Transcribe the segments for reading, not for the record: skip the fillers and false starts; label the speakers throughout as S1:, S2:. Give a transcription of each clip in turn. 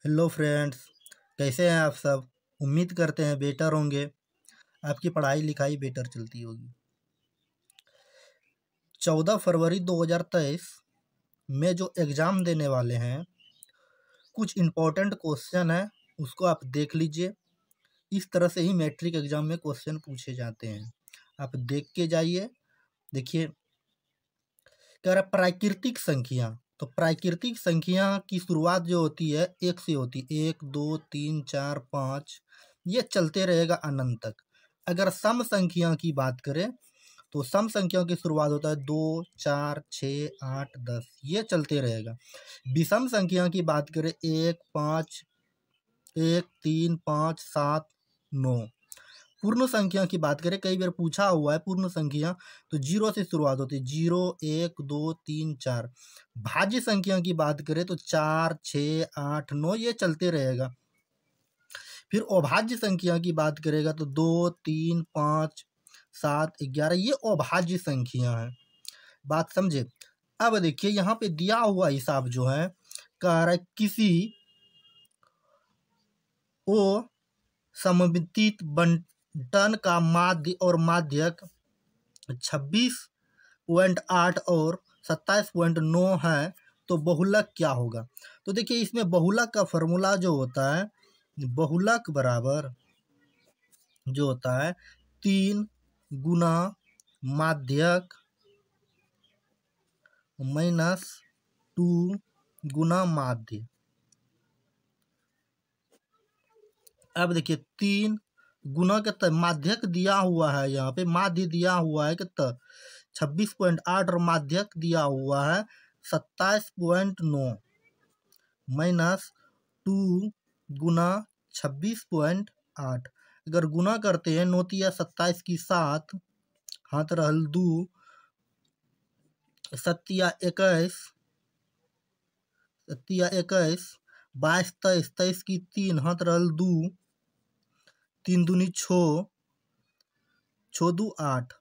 S1: Hello friends, कैसे हैं आप सब। उम्मीद करते हैं बेटर होंगे। आपकी पढ़ाई लिखाई बेटर चलती होगी। 14 फरवरी 2023 में जो एग्ज़ाम देने वाले हैं, कुछ इम्पोर्टेंट क्वेश्चन है, उसको आप देख लीजिए। इस तरह से ही मैट्रिक एग्ज़ाम में क्वेश्चन पूछे जाते हैं। आप देख के जाइए। देखिए, कह रहा प्राकृतिक संख्या। तो प्राकृतिक संख्या की शुरुआत जो होती है एक से होती है, 1 2 3 4 5, ये चलते रहेगा अनंत तक। अगर सम संख्या की बात करें तो सम संख्याओं की शुरुआत होता है 2 4 6 8 10, ये चलते रहेगा। विषम संख्या की बात करें 1 5 1 3 5 7 9। पूर्ण संख्या की बात करें, कई बार पूछा हुआ है पूर्ण संख्या, तो 0 से शुरुआत होती है, 0 1 2 3 4। भाज्य संख्या की बात करें तो 4 6 8 9, ये चलते रहेगा। फिर अभाज्य संख्या की बात करेगा तो 2 3 5 7 11, ये अभाज्य संख्या है। बात समझे। अब देखिए, यहाँ पे दिया हुआ हिसाब जो है, कह रहा है किसी ओ सममित बंटन का माध्य और माध्यक 26.8 और 27.9 है, तो बहुलक क्या होगा। तो देखिए, इसमें बहुलक का फॉर्मूला जो होता है, बहुलक बराबर जो होता है 3 गुना माध्यक माइनस 2 गुना माध्य। अब देखिए, 3 गुना के माध्यक दिया हुआ है, यहाँ पे माध्य दिया हुआ है कितना 26.8 और माध्यक दिया हुआ है 27.9 माइनस 2 गुना 26.8। अगर गुना करते हैं, 9 × 27 की 7, हाथ रहल 2, 7 × 21, 22 23, 23 की 3, हाथ रहल 2, 3 दूनी 6, 6 2 8,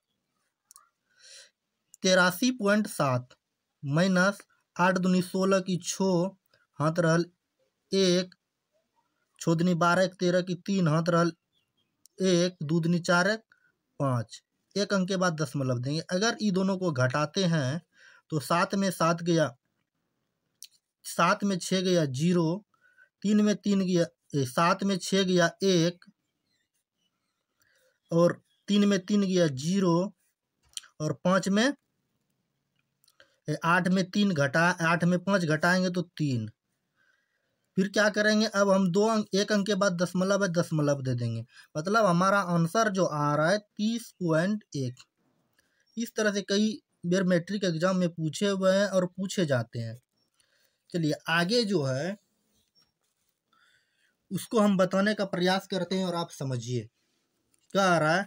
S1: 83.7 माइनस 8 दूनी 16 की 6, हाथ रहल 1, 6 दूनी 12 13 की 3, हाथ रहल 1, 2 दूनी 4 5। एक अंक के बाद दशमलव देंगे। अगर ये दोनों को घटाते हैं तो 7 में 7 गया, 7 में 6 गया 0, 3 में 3 गया, 7 में 6 गया 1, और 3 में 3 गया 0, और 5 में 8 में 3 घटा 8 में 5 घटाएंगे तो 3। फिर क्या करेंगे, अब हम एक अंक के बाद दशमलव है, दशमलव दे देंगे। मतलब हमारा आंसर जो आ रहा है 30.1। इस तरह से कई बार मैट्रिक एग्जाम में पूछे हुए हैं और पूछे जाते हैं। चलिए आगे जो है उसको हम बताने का प्रयास करते हैं और आप समझिए। क्या आ रहा है,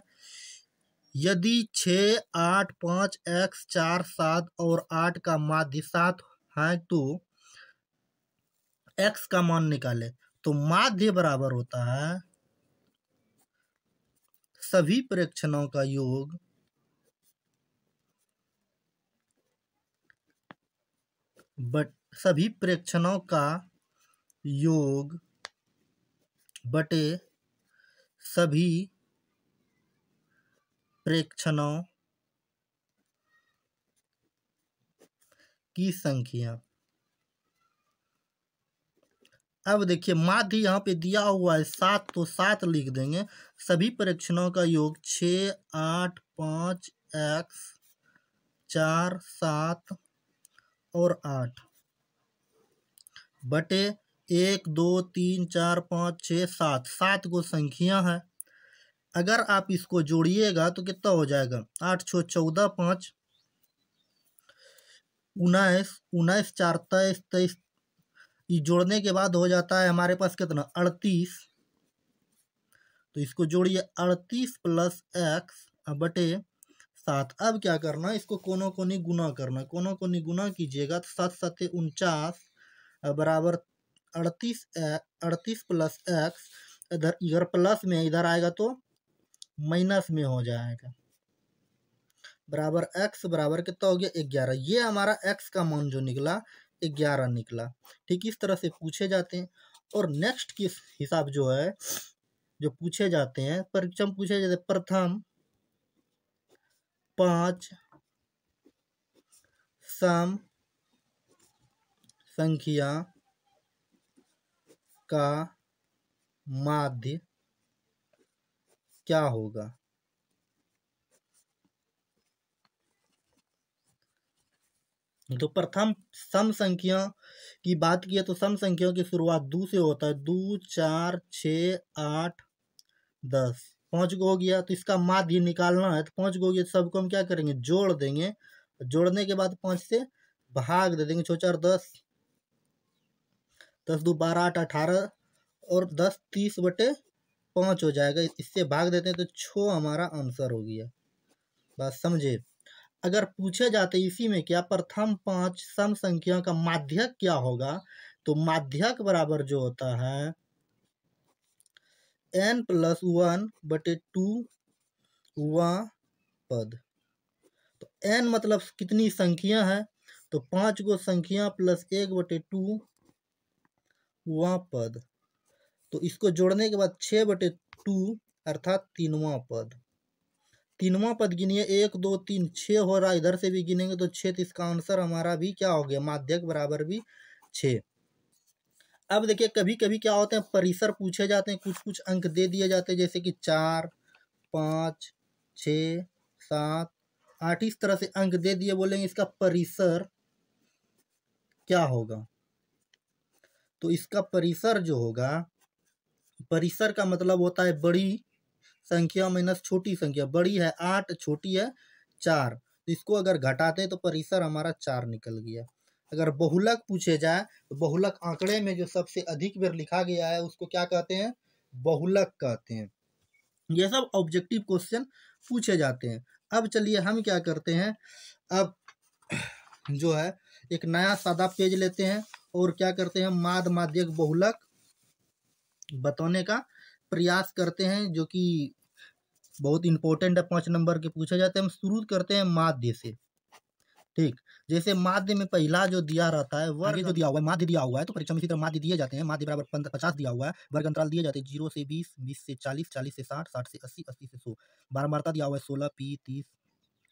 S1: यदि 6 8 5 x 4 7 और 8 का माध्य 7 है तो x का मान निकाले। तो माध्य बराबर होता है सभी प्रेक्षणों का योग सभी प्रेक्षणों का योग बटे सभी प्रेक्षणों की संख्या। अब देखिए, माध्य यहाँ पे दिया हुआ है 7, तो 7 लिख देंगे। सभी परीक्षणों का योग 6 8 5 x 4 7 और 8 बटे 1 2 3 4 5 6 7, 7 को संख्या है। अगर आप इसको जोड़िएगा तो कितना हो जाएगा, 8 6 14 5 19 19 4 23 23। ये जोड़ने के बाद हो जाता है हमारे पास कितना 38। तो इसको जोड़िए, 38 प्लस x बटे 7। अब क्या करना, इसको कोनों कोनी गुना करना। कोनों कोनी गुना कीजिएगा तो 7 7 49 बराबर 38 प्लस x। इधर प्लस में इधर आएगा तो माइनस में हो जाएगा, बराबर x बराबर कितना हो गया 11। ये हमारा x का मान जो निकला 11 निकला। ठीक इस तरह से पूछे जाते हैं। और नेक्स्ट के हिसाब जो है जो पूछे जाते हैं, परीक्षा में पूछे जाते हैं, प्रथम 5 सम संख्या का माध्य क्या होगा। तो प्रथम सम संख्या की बात की है तो सम संख्याओं की शुरुआत 2 से होता है। 2, 4, 6, 8, 10, 5 को हो गया। तो इसका माध्य निकालना है, तो 5 को हो गया, सबको हम क्या करेंगे, जोड़ देंगे। जोड़ने के बाद 5 से भाग दे देंगे। 6 4 10, 10 2 12 8 18 और 10 30/5 हो जाएगा। इससे भाग देते हैं तो 6 हमारा आंसर हो गया। बात समझे। अगर पूछे जाते इसी में क्या प्रथम 5 सम संख्या का माध्यक क्या होगा, तो माध्यक बराबर जो होता है n+1/2 पद। तो n मतलब कितनी संख्या है, तो 5 को संख्या प्लस 1/2 पद। तो इसको जोड़ने के बाद 6/2 अर्थात 3वां पद। 3वां पद गिनिए, 1 2 3 6 हो रहा है, इधर से भी गिनेंगे तो 6। तो इसका आंसर हमारा भी क्या हो गया, माध्यक बराबर भी 6। अब देखिए कभी कभी क्या होते हैं, परिसर पूछे जाते हैं, कुछ कुछ अंक दे दिए जाते हैं, जैसे कि 4 5 6 7 8, इस तरह से अंक दे दिए, बोलेंगे इसका परिसर क्या होगा। तो इसका परिसर जो होगा, परिसर का मतलब होता है बड़ी संख्या माइनस छोटी संख्या। बड़ी है 8, छोटी है 4। तो इसको अगर घटाते हैं तो परिसर हमारा 4 निकल गया। अगर बहुलक पूछे जाए तो बहुलक आंकड़े में जो सबसे अधिक बार लिखा गया है उसको क्या कहते हैं, बहुलक कहते हैं। ये सब ऑब्जेक्टिव क्वेश्चन पूछे जाते हैं। अब चलिए हम क्या करते हैं, अब जो है एक नया सादा पेज लेते हैं और क्या करते हैं, माध्य माध्यक बहुलक बताने का प्रयास करते हैं, जो कि बहुत इंपॉर्टेंट है, 5 नंबर के पूछे जाते हैं। हम शुरू करते हैं माध्य से। ठीक, जैसे माध्य में पहला जो दिया रहता है वर्ग, जो दिया हुआ है माध्य दिया हुआ है, तो परीक्षा में इसी तरह माध्य दिए जाते हैं। माध्य बराबर 50 दिया हुआ है, वर्ग अंतराल दिए जाते हैं 0 से 20, 20 से 40, 40 से 60, 60 से 80, 80 से 100। बारंबारता दिया हुआ है 16, P 30,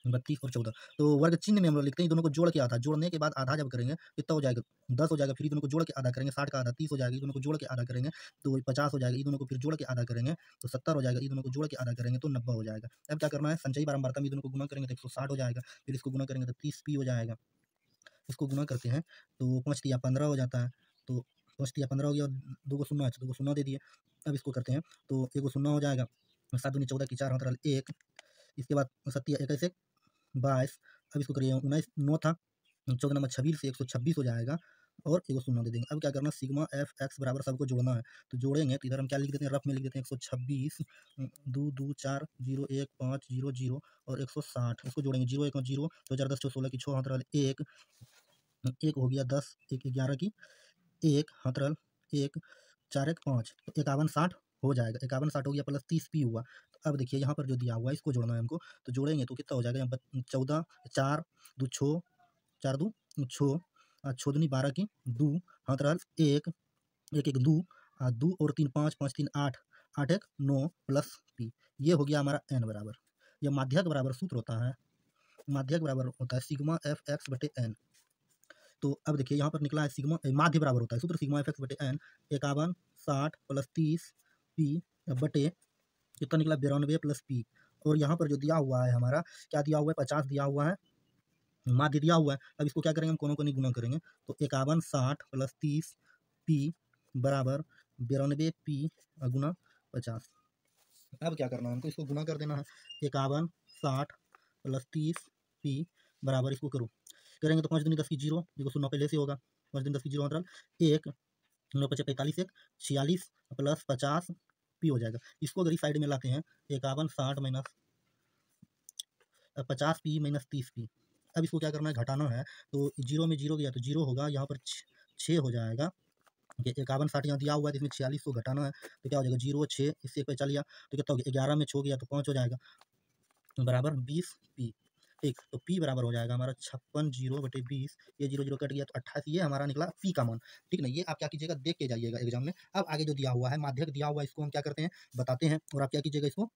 S1: 32 और 14। तो वर्ग चिन्ह में हम लोग लिखते हैं, दोनों को जोड़ के आधा, जोड़ने के बाद आधा जब करेंगे कितना हो जाएगा, 10 हो जाएगा। फिर दोनों को जोड़ के आधा करेंगे, 60 का आधा 30 हो जाएगा, दोनों को जोड़ के आधा करेंगे तो 50 हो जाएगा। दोनों को फिर जोड़ के आधा करेंगे तो 70 हो जाएगा। दोनों को जोड़ के आधा करेंगे तो 90 हो जाएगा। अब क्या करना है, संचयी बारंबारता में दोनों को गुणा करेंगे तो 160 हो जाएगा। फिर इसको गुणा करेंगे तो 30P हो जाएगा। इसको गुणा करते हैं तो 5 तिया 15 हो जाता है। तो 5 तिया 15 हो गया, 2 को शून्य है, 2 को शून्य दे दिए। अब इसको करते हैं तो 1 को शून्य हो जाएगा, 7 दूनी 14 की 4 हाथ 1। इसके बाद 7 21 से 22। अब इसको करिए 19 9 था, 14 नंबर 26 से 126 हो जाएगा और 1 शून्य दे देंगे। अब क्या करना, सिग्मा एफ एक्स बराबर सबको जोड़ना है। तो जोड़ेंगे तो इधर हम क्या लिख देते हैं, रफ में लिख देते हैं 126 2 2 4 0 1 5 0 0 और 160। इसको जोड़ेंगे 0 1 0, 2010 16 की 6 हाथ 1 1 हो गया, 10 1 11 की 1 हाथ 1 4 1 5, तो 51 60 हो जाएगा। 51 60 हो गया, प्लस 30P हुआ। तो अब देखिए यहाँ पर जो दिया हुआ है इसको जोड़ना है हमको। तो जोड़ेंगे तो कितना हो जाएगा, 14 4 2 6 4 2 6 6 दूनी 12 की 2 हाथ 1 1 1 2 2 और 3 5 5 3 8 8 1 9 प्लस P। ये हो गया हमारा n बराबर। यह माध्यक बराबर सूत्र होता है, माध्यक बराबर होता है सिग्मा एफ एक्स बटे एन। तो अब देखिए यहाँ पर निकला है सिग्मा, माध्य बराबर होता है सूत्र सिग्मा एफ एक्स बटे एन। 51 60 प्लस 30P बटे कितना निकला, 92 प्लस P। और यहाँ पर जो दिया हुआ है हमारा, क्या दिया हुआ है, 50 दिया हुआ है, माध्य दिया हुआ है। अब इसको क्या करेंगे, हम कोनो को नहीं गुना करेंगे। तो 51 60 प्लस 30P बराबर 92P गुना 50। अब क्या करना है हमको, इसको गुना कर देना है। 51 60 प्लस 30P बराबर, इसको करो करेंगे तो 5 दूनी 10 की 0, देखो शून्य पहले से होगा, 5 दूनी 10 की 0 मतलब 1 9 5 45 1 46 प्लस 50P हो जाएगा। इसको अगर इस साइड में लाते हैं, 51 60 माइनस 50P माइनस 30P। अब इसको क्या करना है, घटाना है। तो 0 में 0 गया तो 0 होगा, यहाँ पर 6 हो जाएगा। 51 60 यहाँ दिया हुआ है, तो इसमें 46 को घटाना है तो क्या हो जाएगा, 0 6 इससे 1 पे चल गया तो कितना हो गया, 11 में 6 गया तो 5 हो जाएगा बराबर 20P। ठीक। तो P बराबर हो जाएगा हमारा 56 0/20, ये 0 0 कट गया तो 28, ये हमारा निकला P का मान। ठीक ना, ये आप क्या कीजिएगा, देख के जाइएगा एग्जाम में। अब आगे जो दिया हुआ है माध्यक दिया हुआ है, इसको हम क्या करते हैं, बताते हैं, और आप क्या कीजिएगा, इसको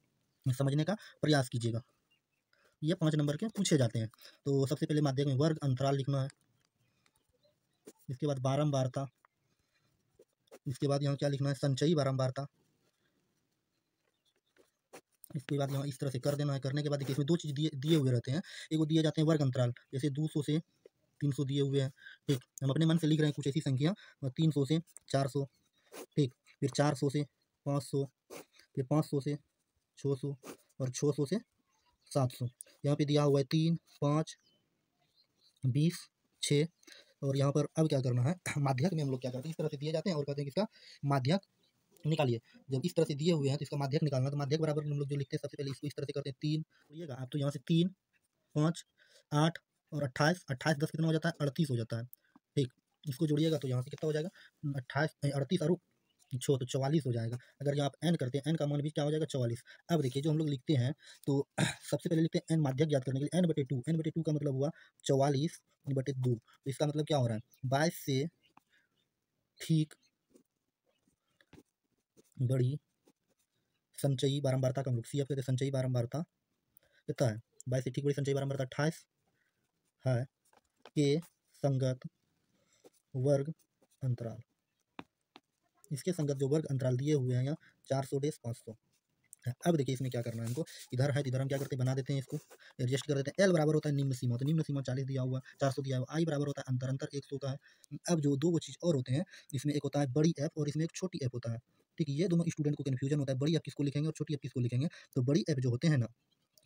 S1: समझने का प्रयास कीजिएगा। ये 5 नंबर के पूछे जाते हैं। तो सबसे पहले माध्यक में वर्ग अंतराल लिखना है, इसके बाद बारंबारता, इसके बाद यहाँ क्या लिखना है, संचयी बारंबारता, इसके बाद यहाँ इस तरह से कर देना है। करने के बाद देखिए इसमें दो चीज़ दिए हुए रहते हैं, एक वो दिए जाते हैं वर्ग अंतराल, जैसे 200 से 300 दिए हुए हैं। ठीक, हम अपने मन से लिख रहे हैं कुछ ऐसी संख्या, 300 से 400, ठीक, फिर 400 से 500, फिर 500 से 600 और 600 से 700। यहाँ पे दिया हुआ है 3, 5, 20, 6। और यहाँ पर अब क्या करना है, माध्यक में हम लोग क्या करते हैं, इस तरह से दिए जाते हैं और कहते हैं कि इसका माध्यक निकालिए। जब इस तरह से दिए हुए हैं तो इसका माध्यक निकालना, तो माध्यक बराबर हम लोग जो लिखते हैं सबसे पहले इसको इस तरह से करते हैं 3, बोलिएगा आप, तो यहाँ से 3, 5, 8 और 28, 28 10 कितना हो जाता है, 38 हो जाता है। ठीक, इसको जोड़िएगा तो यहाँ से कितना हो जाएगा, 28 38 और 6 तो 44 हो जाएगा। अगर यहाँ आप n करते हैं, n का मान भी क्या हो जाएगा, 44। अब देखिए जो हम लोग लिखते हैं तो सबसे पहले लिखते हैं n माध्यक ज्ञात करने के लिए, n/2, n/2 का मतलब हुआ 44/2। तो इसका मतलब क्या हो रहा है, 22 से ठीक बड़ी संचयी बारंबारता का हम लोग CF कहते हैं, संचयी बारंबारता कितना है, 22 से ठीक बड़ी संचयी बारंबारता 28 है के संगत वर्ग अंतराल। इसके संगत जो वर्ग अंतराल दिए हुए हैं यहाँ 400-500। अब देखिए इसमें क्या करना है हमको, इधर है तो इधर हम क्या करते हैं, बना देते हैं, इसको एडजस्ट कर देते हैं। L बराबर होता है निम्न सीमा, तो निम्न सीमा 40 दिया हुआ, 400 दिया हुआ। I बराबर होता है अंतर 100 का है। अब जो दो चीज़ और होते हैं, इसमें एक होता है बड़ी ऐप और इसमें एक छोटी ऐप होता है। ठीक, ये दोनों स्टूडेंट को कन्फ्यूजन होता है, बड़ी ऐप किसको लिखेंगे और छोटी ऐप किसको लिखेंगे। तो बड़ी ऐप जो होते हैं ना,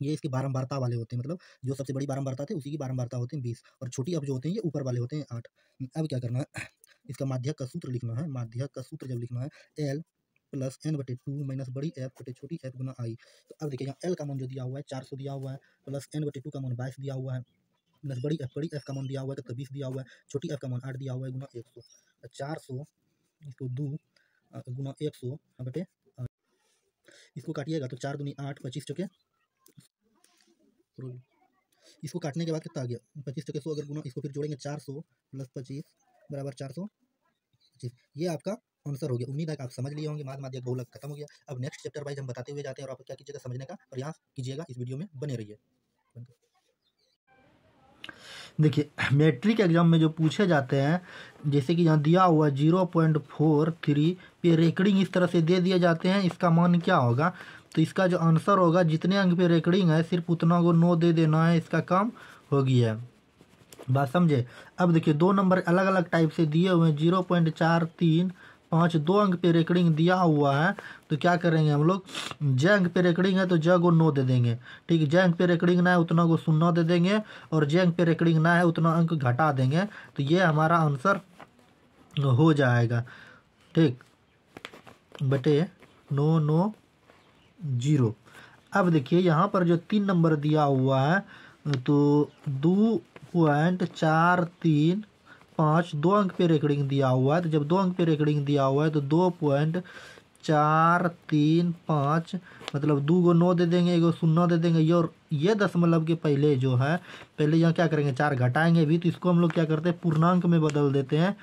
S1: ये इसके बारंबारता वाले होते हैं, मतलब जो सबसे बड़ी बारंबारता थे उसी की बारंबारता होते हैं 20, और छोटी ऐप जो होते हैं ये ऊपर वाले होते हैं 8। अब क्या करना है, इसका माध्यक का सूत्र लिखना है। माध्यक का सूत्र जब लिखना है, L प्लस n/2 माइनस बड़ी ऐप बटे छोटी ऐप गुना I। तो अब देखिए यहाँ L का मान जो दिया हुआ है 400 दिया हुआ है, प्लस n/2 का मान 22 दिया हुआ है, प्लस बड़ी ऐप का मान दिया हुआ है तो 20 दिया हुआ है, छोटी ऐप का मान 8 दिया हुआ है, गुना 100। 400 इसको 2 गुना 100 बटे, इसको काटिएगा तो 4 दूनी 8, 25 चौके, इसको काटने के बाद कितना आ गया, 25 चौके 100, अगर गुना इसको फिर जोड़ेंगे 400 प्लस 25 बराबर 425। ये आपका आंसर हो गया। उम्मीद है कि आप समझ लिए होंगे, माध्यक बहुलक खत्म हो गया। अब नेक्स्ट चैप्टर वाइज हम बताते हुए जाते हैं और आप क्या कीजिएगा, समझने का प्रयास कीजिएगा, इस वीडियो में बने रहिए। देखिए मैट्रिक एग्जाम में जो पूछे जाते हैं, जैसे कि यहाँ दिया हुआ 0.43 पे रेकरिंग इस तरह से दे दिए जाते हैं, इसका मान क्या होगा, तो इसका जो आंसर होगा, जितने अंक पे रेकरिंग है सिर्फ उतना को 9 दे देना है, इसका काम हो गया। बात समझे। अब देखिए 2 नंबर अलग अलग टाइप से दिए हुए हैं, 0.435, 2 अंक पे रेकरिंग दिया हुआ है, तो क्या करेंगे हम लोग, ज अंक पे रेकरिंग है तो ज को 9 दे देंगे। ठीक, ज अंक पे रेकरिंग ना है उतना को 0 दे देंगे, और ज अंक पे रेकरिंग ना है उतना अंक घटा देंगे, तो ये हमारा आंसर हो जाएगा। ठीक, बटे 9 9 0। अब देखिए यहाँ पर जो 3 नंबर दिया हुआ है, तो 2.435, 2 अंक पे रेकरिंग दिया हुआ है, तो जब 2 अंक पे रेकरिंग दिया हुआ है तो 2.435 मतलब 2 को 9 दे देंगे, 1 को 0 दे देंगे, ये और ये दशमलव के पहले जो है, पहले यहाँ क्या करेंगे, 4 घटाएंगे भी, तो इसको हम लोग क्या करते हैं, पूर्णांक में बदल देते हैं,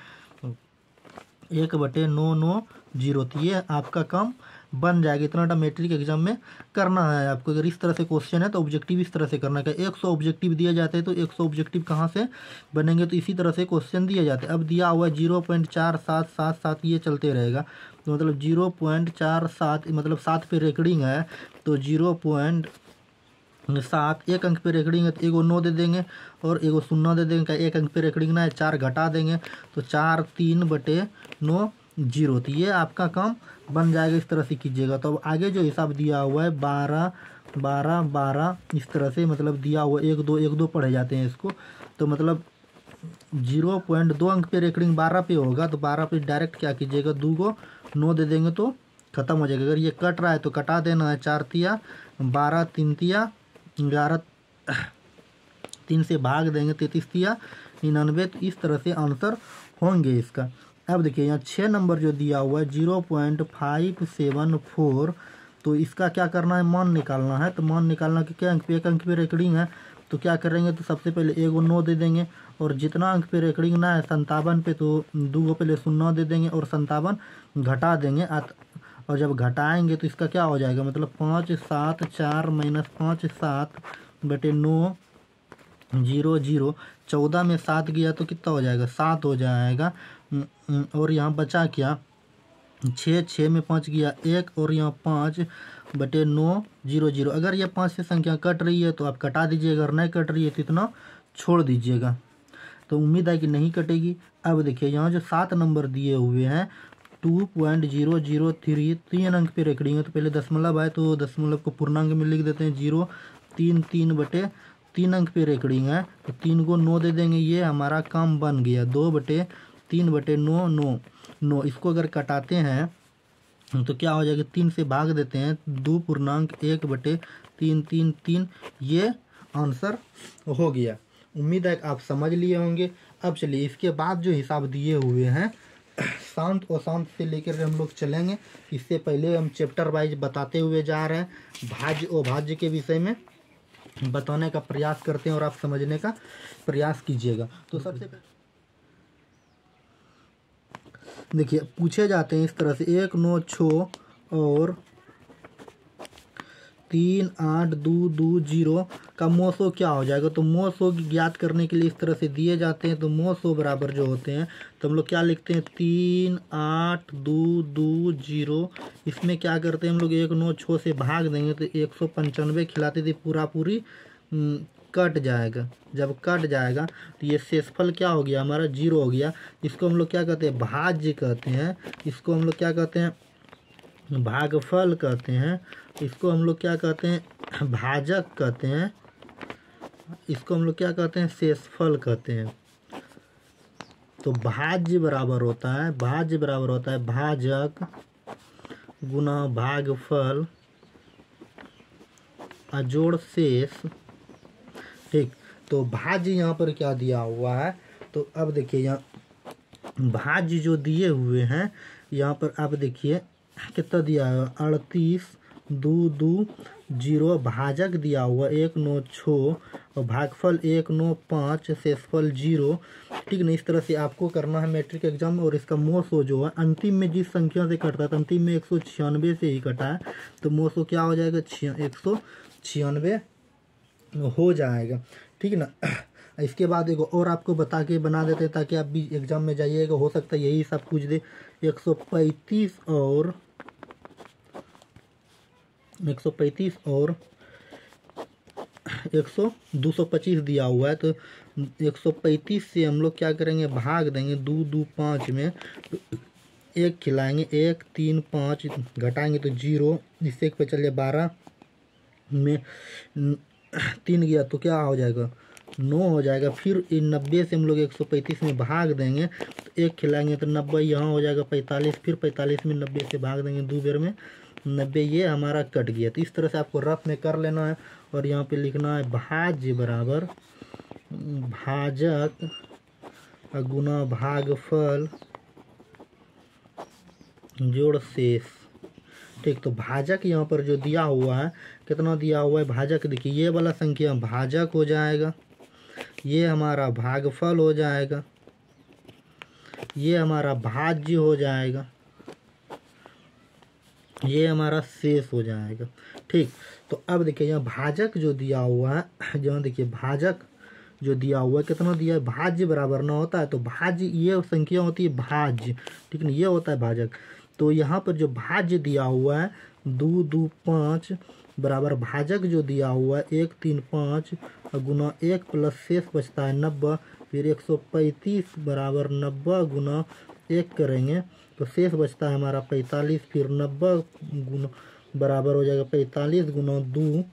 S1: 1/990। तो ये आपका काम बन जाएगा। इतना मैट्रिक एग्जाम में करना है आपको। अगर इस तरह से क्वेश्चन है तो ऑब्जेक्टिव इस तरह से करना है। 100 ऑब्जेक्टिव दिए जाते हैं तो 100 ऑब्जेक्टिव कहाँ से बनेंगे, तो इसी तरह से क्वेश्चन दिए जाते हैं। अब दिया हुआ है 0.4777, ये चलते रहेगा, तो मतलब 0.47 मतलब 7 पे रेकरिंग है, तो 0.7 एक अंक पे रेकरिंग है तो 1 को 9 दे देंगे और 1 को 0 दे देंगे। एक अंक पे रेकरिंग ना है, 4 घटा देंगे, तो 4 3/9 0। तो ये आपका काम बन जाएगा, इस तरह से कीजिएगा। तो अब आगे जो हिसाब दिया हुआ है 12 12 12 इस तरह से मतलब दिया हुआ 1 2 1 2 पढ़े जाते हैं इसको, तो मतलब 0.2 अंक पे रेकरिंग 12 पे होगा, तो 12 पे डायरेक्ट क्या कीजिएगा, 2 को 9 दे देंगे तो खत्म हो जाएगा। अगर ये कट रहा है तो कटा देना है, 4 तिया 12, 3 तिया 11, 3 से भाग देंगे, 33 तिया 99। तो इस तरह से आंसर होंगे इसका। अब देखिए यहाँ 6 नंबर जो दिया हुआ है 0.574, तो इसका क्या करना है, मान निकालना है। तो मान निकालना कि क्या अंक पे, एक अंक पे रेकरिंग है तो क्या करेंगे, तो सबसे पहले एगो 9 दे देंगे, और जितना अंक पे रेकॉर्डिंग ना है 57 पे, तो 2 गो पहले 0 दे देंगे और 57 घटा देंगे। और जब घटाएंगे तो इसका क्या हो जाएगा, मतलब 5 7 4 माइनस 5 7 बटे 9 0 0। 14 में 7 गया तो कितना हो जाएगा, 7 हो जाएगा। और यहाँ बचा क्या, 6 में 5 गया 1, और यहाँ 5 बटे 9 0 0। अगर ये 5 से संख्या कट रही है तो आप कटा दीजिए, अगर नहीं कट रही है तो इतना छोड़ दीजिएगा। तो उम्मीद है कि नहीं कटेगी। अब देखिए यहाँ जो 7 नंबर दिए हुए हैं 2.003, 3 अंक पे रेकॉर्डिंग है, तो पहले दशमलव है तो दशमलव को पूर्णांक में लिख देते हैं 0.33 बटे 3 अंक पे रेकॉर्डिंग है, तो 3 को 9 दे देंगे। ये हमारा काम बन गया, 2/3 बटे 9 9। इसको अगर कटाते हैं तो क्या हो जाएगा, 3 से भाग देते हैं, 2.1/3 ये आंसर हो गया। उम्मीद है कि आप समझ लिए होंगे। अब चलिए इसके बाद जो हिसाब दिए हुए हैं शांत और शांत से लेकर हम लोग चलेंगे। इससे पहले हम चैप्टर वाइज बताते हुए जा रहे हैं, भाज्य और भाज्य के विषय में बताने का प्रयास करते हैं और आप समझने का प्रयास कीजिएगा। तो सबसे पहले देखिए पूछे जाते हैं इस तरह से 1 9 6 और 3 8 2 2 0 का मोसो क्या हो जाएगा। तो मोसो ज्ञात करने के लिए इस तरह से दिए जाते हैं, तो मोसो बराबर जो होते हैं तो हम लोग क्या लिखते हैं 3 8 2 2 0। इसमें क्या करते हैं हम लोग 1 9 6 से भाग देंगे तो 195 खिलाते थे, पूरा पूरी कट जाएगा। जब कट जाएगा तो ये शेषफल क्या हो गया हमारा 0 हो गया। इसको हम लोग क्या कहते हैं, भाज्य कहते हैं। इसको हम लोग क्या कहते हैं, भागफल कहते हैं। इसको हम लोग क्या कहते हैं, भाजक कहते हैं। इसको हम लोग क्या कहते हैं, शेषफल कहते हैं। तो भाज्य बराबर होता है भाजक गुना भागफल अजोड़ शेष। ठीक, तो भाज्य यहाँ पर क्या दिया हुआ है, तो अब देखिए यहाँ भाज्य जो दिए हुए हैं यहाँ पर आप देखिए कितना दिया है 38 2 2 0। भाजक दिया हुआ 1 9 6 और भागफल 1 9 5, शेषफल 0। ठीक ना, इस तरह से आपको करना है मैट्रिक एग्जाम में। और इसका मोसो जो है अंतिम में जिस संख्या से कटता है, तो अंतिम में 196 से ही कटा है, तो मोसो क्या हो जाएगा 196 हो जाएगा। ठीक ना। इसके बाद एक और आपको बता के बना देते हैं ताकि आप भी एग्जाम में जाइएगा, हो सकता है यही सब पूछ दे। 135 और 225 दिया हुआ है, तो 135 से हम लोग क्या करेंगे, भाग देंगे 2 2 5 में, तो 1 खिलाएंगे 1 3 5 घटाएंगे तो 0। इससे एक पे चलिए 12 में 3 गया तो क्या हो जाएगा 9 हो जाएगा। फिर 90 से हम लोग 135 में भाग देंगे तो 1 खिलाएंगे तो 90 यहाँ हो जाएगा 45। फिर 45 में 90 से भाग देंगे 2 बार में 90, ये हमारा कट गया। तो इस तरह से आपको रफ में कर लेना है और यहाँ पे लिखना है भाज्य बराबर भाजक गुना भागफल जोड़ शेष। ठीक, तो भाजक यहाँ पर जो दिया हुआ है कितना दिया हुआ है, भाजक देखिए ये वाला संख्या भाजक हो जाएगा, ये हमारा भागफल हो जाएगा, ये हमारा भाज्य हो जाएगा, ये हमारा शेष हो जाएगा। ठीक, तो अब देखिए यहाँ भाजक जो दिया हुआ है, जहाँ देखिए भाजक जो दिया हुआ है कितना दिया है, भाज्य बराबर ना होता है, तो भाज्य ये संख्या होती है भाज्य। ठीक ना, ये होता है भाजक। तो यहाँ पर जो भाज्य दिया हुआ है 2 2 5 बराबर भाजक जो दिया हुआ है 1 3 5 गुना 1 प्लस शेष बचता है 90। फिर 135 बराबर 90 गुना 1 करेंगे तो शेष बचता है हमारा 45। फिर 90 गुना बराबर हो जाएगा 45 गुना 2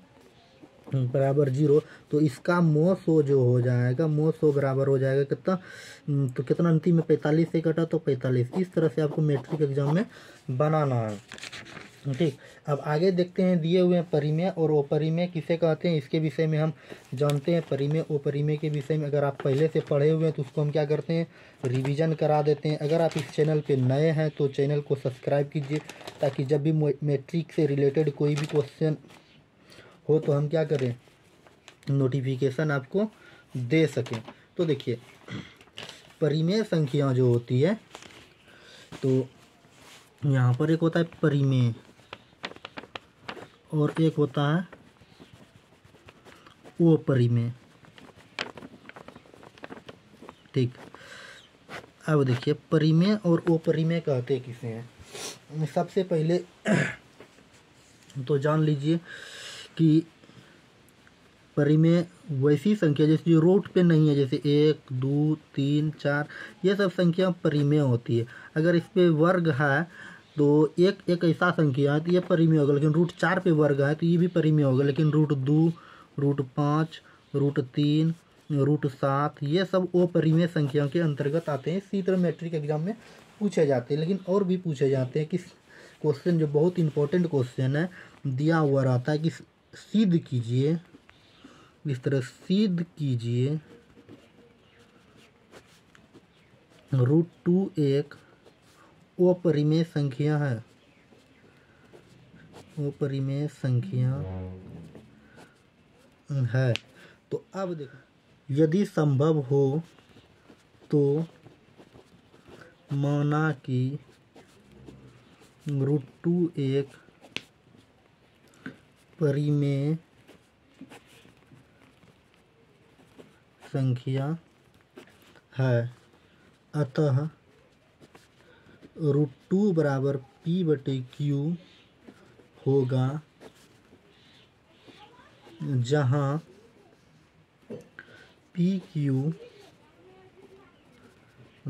S1: बराबर 0। तो इसका मोसो जो हो जाएगा, मोसो बराबर हो जाएगा कितना, तो कितना अंतिम में 45 से कटा तो 45। इस तरह से आपको मैट्रिक एग्जाम में बनाना है। ठीक, अब आगे देखते हैं दिए हुए हैं परिमेय और अपरिमेय किसे कहते हैं, इसके विषय में हम जानते हैं। परिमेय अपरिमेय के विषय में अगर आप पहले से पढ़े हुए हैं तो उसको हम क्या करते हैं, रिवीजन करा देते हैं। अगर आप इस चैनल पे नए हैं तो चैनल को सब्सक्राइब कीजिए ताकि जब भी मैट्रिक से रिलेटेड कोई भी क्वेश्चन हो तो हम क्या करें, नोटिफिकेशन आपको दे सकें। तो देखिए, परिमेय संख्या जो होती है, तो यहाँ पर एक होता है परिमेय और एक होता है अपरिमेय। ठीक, अब देखिए परिमेय और अपरिमेय कहते किसे हैं। सबसे पहले तो जान लीजिए कि परिमेय वैसी संख्या जैसे जो रूट पे नहीं है, जैसे 1 2 3 4, ये सब संख्या परिमेय होती है। अगर इस पे वर्ग है तो एक ऐसा संख्या है तो ये परिमेय होगा, लेकिन रूट 4 पे वर्ग है तो ये भी परिमेय होगा। लेकिन रूट 2, रूट 5, रूट 3, रूट 7, ये सब अपरिमेय संख्या के अंतर्गत आते हैं। इसी तरह मैट्रिक एग्जाम में पूछे जाते हैं, लेकिन और भी पूछे जाते हैं। कि क्वेश्चन जो बहुत इंपॉर्टेंट क्वेश्चन है, दिया हुआ रहता है कि सिद्ध कीजिए, इस तरह सिद्ध कीजिए रूट 2 एक अपरिमेय संख्या है, अपरिमेय संख्या है। तो अब देखो, यदि संभव हो तो माना कि रूट 2 एक परिमेय संख्या है, अतः रूट 2 बराबर p/q होगा, जहाँ pq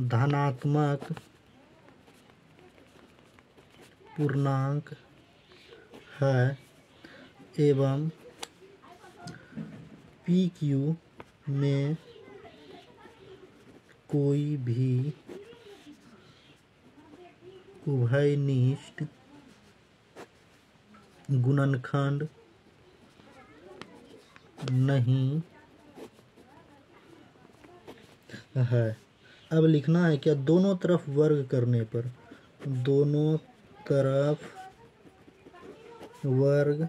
S1: धनात्मक पूर्णांक है एवं pq में कोई भी उभयनिष्ठ गुणनखंड नहीं है। अब लिखना है क्या, दोनों तरफ वर्ग करने पर, दोनों तरफ वर्ग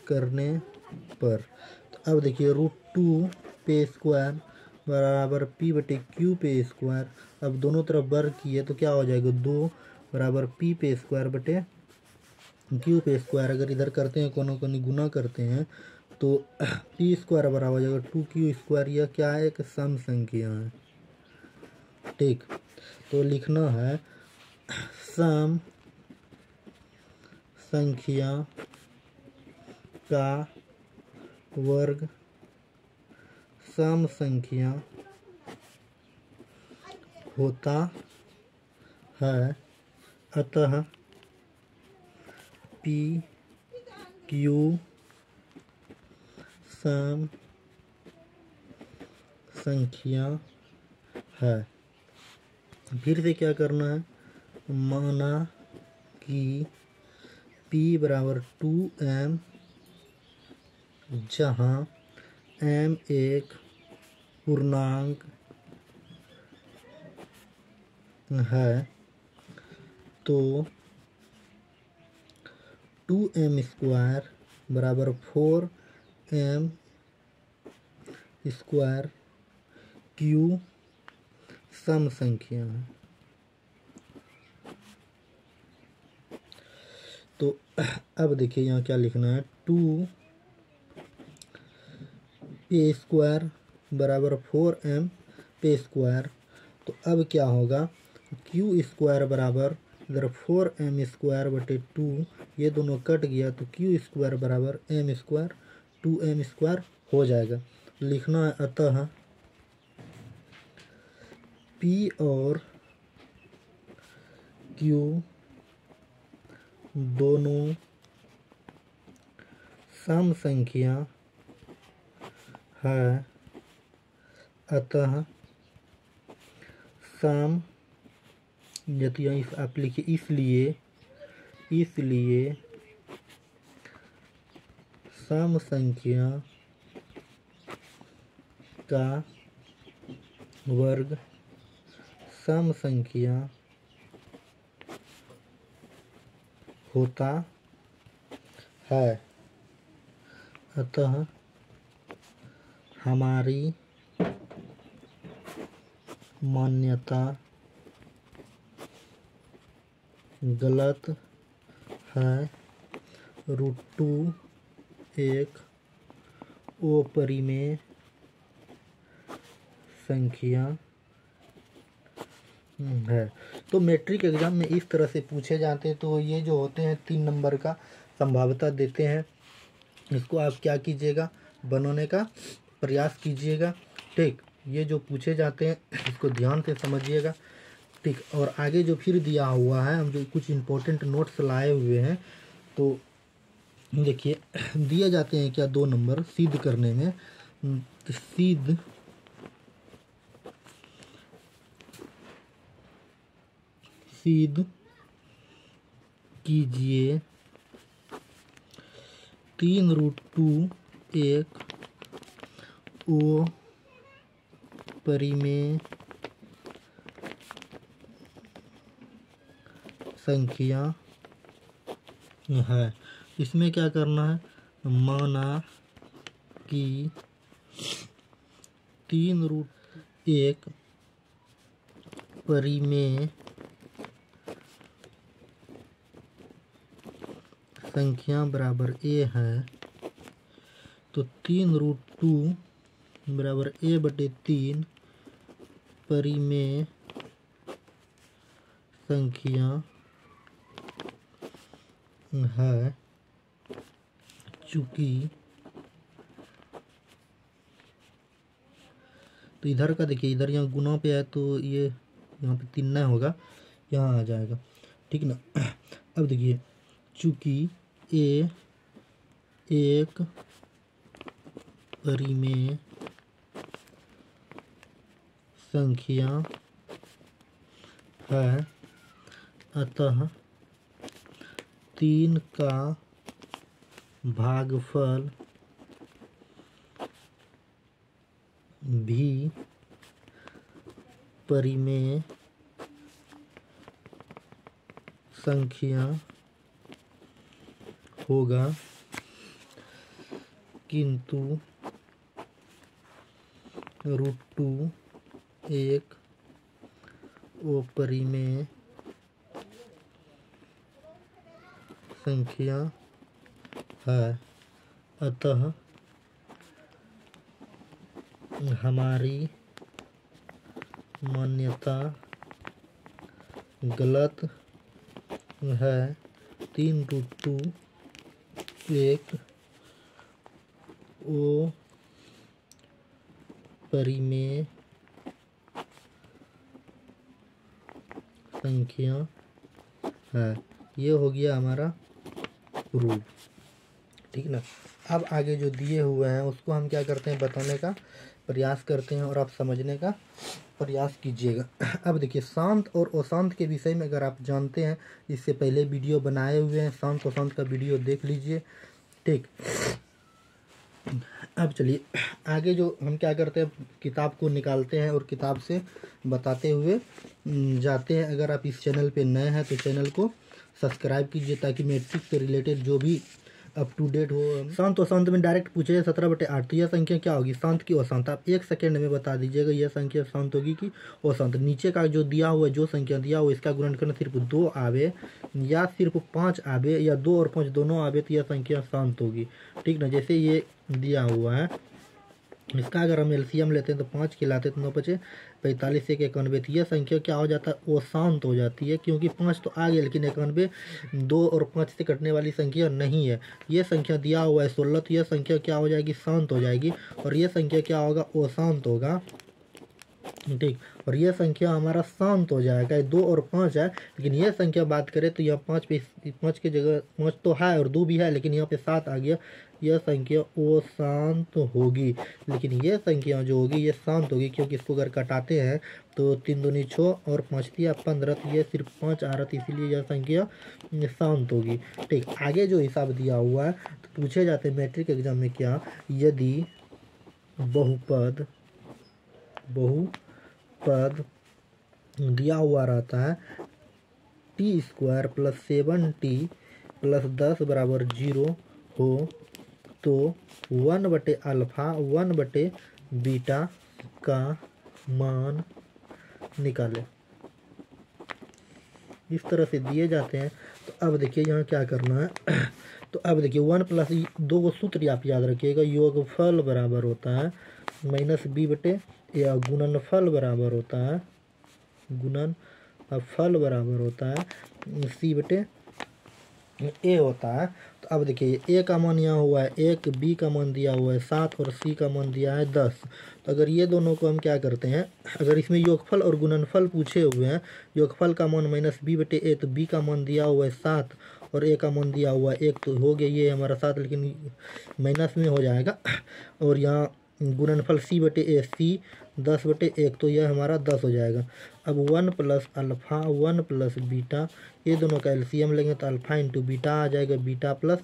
S1: करने पर। तो अब देखिए रूट 2 पे स्क्वायर बराबर p/q पे स्क्वायर। अब दोनों तरफ वर्ग किए तो क्या हो जाएगा, 2 बराबर p पे स्क्वायर बटे q पे स्क्वायर। अगर इधर करते हैं कोनो गुना करते हैं तो p स्क्वायर बराबर हो जाएगा 2q स्क्वायर। यह क्या है, एक सम संख्या है। ठीक, तो लिखना है सम संख्या का वर्ग सम संख्या होता है, अतः p q सम संख्या है। फिर से क्या करना है, माना कि p बराबर 2m, जहाँ m एक पूर्णांक है, तो 2m स्क्वायर बराबर 4m स्क्वायर q सम संख्या है। तो अब देखिए यहाँ क्या लिखना है, 2 पे स्क्वायर बराबर 4m पे स्क्वायर। तो अब क्या होगा, q स्क्वायर बराबर इधर 4m स्क्वायर बटे 2, ये दोनों कट गया तो q स्क्वायर बराबर m स्क्वायर 2m स्क्वायर हो जाएगा। लिखना है अतः p और q दोनों सम संख्या है, अतः सम, यदि आप लिखिए इसलिए सम संख्या का वर्ग सम संख्या होता है, अतः हमारी मान्यता गलत है। √2 एक अपरिमेय संख्या है। तो मैट्रिक एग्जाम में इस तरह से पूछे जाते हैं। तो ये जो होते हैं 3 नंबर का संभाव्यता देते हैं। इसको आप क्या कीजिएगा, बनाने का प्रयास कीजिएगा। ठीक, ये जो पूछे जाते हैं इसको ध्यान से समझिएगा। ठीक, और आगे जो फिर दिया हुआ है, हम जो कुछ इम्पोर्टेंट नोट्स लाए हुए हैं, तो देखिए दिए जाते हैं क्या 2 नंबर सिद्ध करने में। सिद्ध कीजिए 3√2 एक अपरिमेय संख्या है। इसमें क्या करना है, माना कि 3√2 एक परिमेय संख्या बराबर a है। तो 3√2 बराबर a/3 परिमेय संख्या है। चूंकि तो इधर का देखिए, इधर यहाँ गुना पे है तो ये यहाँ पे 3 नहीं होगा, यहाँ आ जाएगा। ठीक ना। अब देखिए, चूंकि a एक परिमेय संख्या है, अतः 3 का भागफल भी परिमेय संख्या होगा, किंतु √2 एक अपरिमेय संख्या है। अतः हमारी मान्यता गलत है। 3√2 एक अपरिमेय संख्या है। ये हो गया हमारा प्रूफ। ठीक ना। अब आगे जो दिए हुए हैं उसको हम क्या करते हैं, बताने का प्रयास करते हैं और आप समझने का प्रयास कीजिएगा। अब देखिए, शांत और अशांत के विषय में अगर आप जानते हैं, इससे पहले वीडियो बनाए हुए हैं, शांत अशांत का वीडियो देख लीजिए। ठीक, अब चलिए आगे जो हम क्या करते हैं, किताब को निकालते हैं और किताब से बताते हुए जाते हैं। अगर आप इस चैनल पे नए हैं तो चैनल को सब्सक्राइब कीजिए, ताकि मैट्रिक से रिलेटेड जो भी अप टू डेट हो। शांत और शांत में डायरेक्ट पूछे 17/8, तो यह संख्या क्या होगी, शांत की अशांत। आप 1 सेकेंड में बता दीजिएगा यह संख्या शांत होगी कि अशांत। नीचे का जो दिया हुआ, जो संख्या दिया हुआ, इसका गुणनखंड सिर्फ 2 आवे या सिर्फ 5 आवे या 2 और 5 दोनों आवे, तो यह संख्या शांत होगी। ठीक ना। जैसे ये दिया हुआ है, इसका अगर हम एलसीएम लेते हैं तो 5 खिलाते तो 9 बचे 45 1 91, तो यह संख्या क्या हो जाता है, वो शांत हो जाती है, क्योंकि 5 तो आ गया लेकिन 91 2 और 5 से कटने वाली संख्या नहीं है। ये संख्या दिया हुआ है 16, तो यह संख्या क्या हो जाएगी, शांत हो जाएगी। और यह संख्या क्या होगा, वो शांत होगा। ठीक, और यह संख्या हमारा शांत हो जाएगा। 2 और 5 है, लेकिन यह संख्या बात करें तो यह 5 पे 5 की जगह 5 तो है और 2 भी है, लेकिन यहाँ पे 7 आ गया। यह संख्या वो शांत होगी, लेकिन यह संख्या जो होगी ये शांत होगी, क्योंकि इसको अगर कटाते हैं तो 3 दूनी 6 और 5 दिया 15, तो ये सिर्फ 5 आ रहा था, इसीलिए यह संख्या शांत होगी। ठीक, आगे जो हिसाब दिया हुआ है तो पूछे जाते हैं मैट्रिक एग्जाम में क्या, यदि बहुपद दिया हुआ रहता है t² + 7t + 10 = 0 हो, तो 1/α 1/2 बीटा का मान निकालें। इस तरह से दिए जाते हैं। तो अब देखिए यहाँ क्या करना है। तो अब देखिए 1 प्लस दो को सूत्र आप याद रखिएगा, योगफल बराबर होता है माइनस बी बटे, या गुणनफल बराबर होता है, गुणनफल बराबर होता है सी बटे ए होता है। तो अब देखिए ए का मान यहाँ हुआ है 1, बी का मान दिया हुआ है 7 और सी का मान दिया है 10। तो अगर ये दोनों को हम क्या करते हैं, अगर इसमें योगफल और गुणनफल पूछे हुए हैं, योगफल का मान माइनस बी बटे ए, तो बी का मान दिया हुआ है 7 और ए का मान दिया हुआ है 1, तो हो गया ये हमारा 7, लेकिन माइनस में हो जाएगा। और यहाँ गुणनफल सी बटे ए, सी 10 बटे 1, तो यह हमारा 10 हो जाएगा। अब 1 प्लस अल्फ़ा 1 प्लस बीटा, ये दोनों का एलसीएम लेंगे तो अल्फ़ा इंटू बीटा आ जाएगा, बीटा प्लस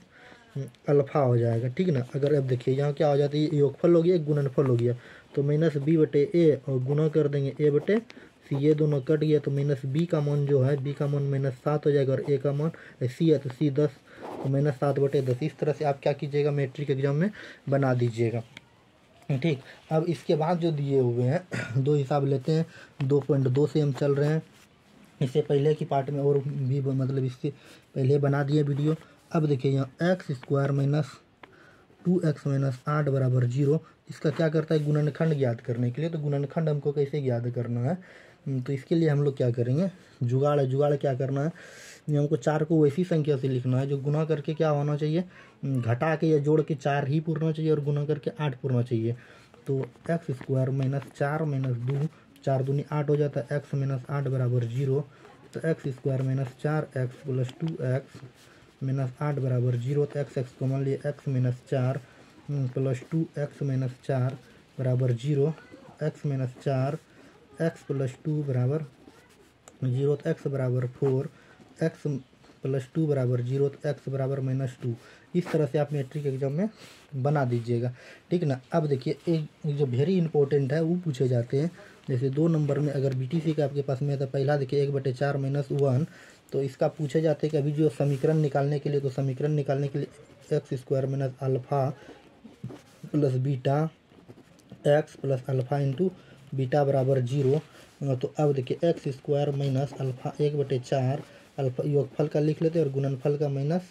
S1: अल्फ़ा हो जाएगा, ठीक ना। अगर अब देखिए यहाँ क्या हो जाता है, योगफल हो गया गुणनफल हो गया, तो माइनस बी बटे ए और गुना कर देंगे ए बटे सी, ये दोनों कट गया, तो माइनस बी का मान जो है, बी का मान माइनस 7 हो जाएगा और ए का मान सी है तो सी 10, तो माइनस 7 बटे 10। इस तरह से आप क्या कीजिएगा, मैट्रिक एग्जाम में बना दीजिएगा, ठीक। अब इसके बाद जो दिए हुए हैं दो हिसाब लेते हैं, 2.2 से हम चल रहे हैं। इससे पहले की पार्ट में और भी मतलब इससे पहले बना दिए वीडियो। अब देखिए यहाँ x square minus 2x minus 8 बराबर 0, इसका क्या करता है, गुणनखंड ज्ञात करने के लिए। तो गुणनखंड हमको कैसे ज्ञात करना है, तो इसके लिए हम लोग क्या करेंगे, जुगाड़ जुगाड़ क्या करना है, हमको 4 को वैसी संख्या से लिखना है जो गुना करके क्या होना चाहिए, घटा के या जोड़ के 4 ही पूरना चाहिए और गुना करके 8 पूरना चाहिए। तो एक्स स्क्वायर माइनस 4 माइनस 2, 4 दूनी 8 हो जाता है, एक्स माइनस 8 बराबर 0। तो x square minus 4x plus 2x minus 8 बराबर 0। तो एक्स को मान लिया x minus 4 plus 2x minus 4 बराबर 0, एक्स माइनस 4 एक्स प्लस 2 बराबर 0, तो एक्स बराबर 4, एक्स प्लस 2 बराबर 0, तो एक्स बराबर माइनस 2। इस तरह से आप मैट्रिक एग्जाम में बना दीजिएगा, ठीक ना। अब देखिए एक जो वेरी इंपॉर्टेंट है वो पूछे जाते हैं, जैसे 2 नंबर में अगर बीटीसी का आपके पास में है तो पहला देखिए 1/4 माइनस 1, तो इसका पूछे जाते हैं कि अभी जो समीकरण निकालने के लिए, तो समीकरण निकालने के लिए x square minus alpha plus beta x plus alpha into beta बराबर 0। तो अब देखिए x square minus alpha 1/4, alpha योगफल का लिख लेते हैं और गुणनफल का माइनस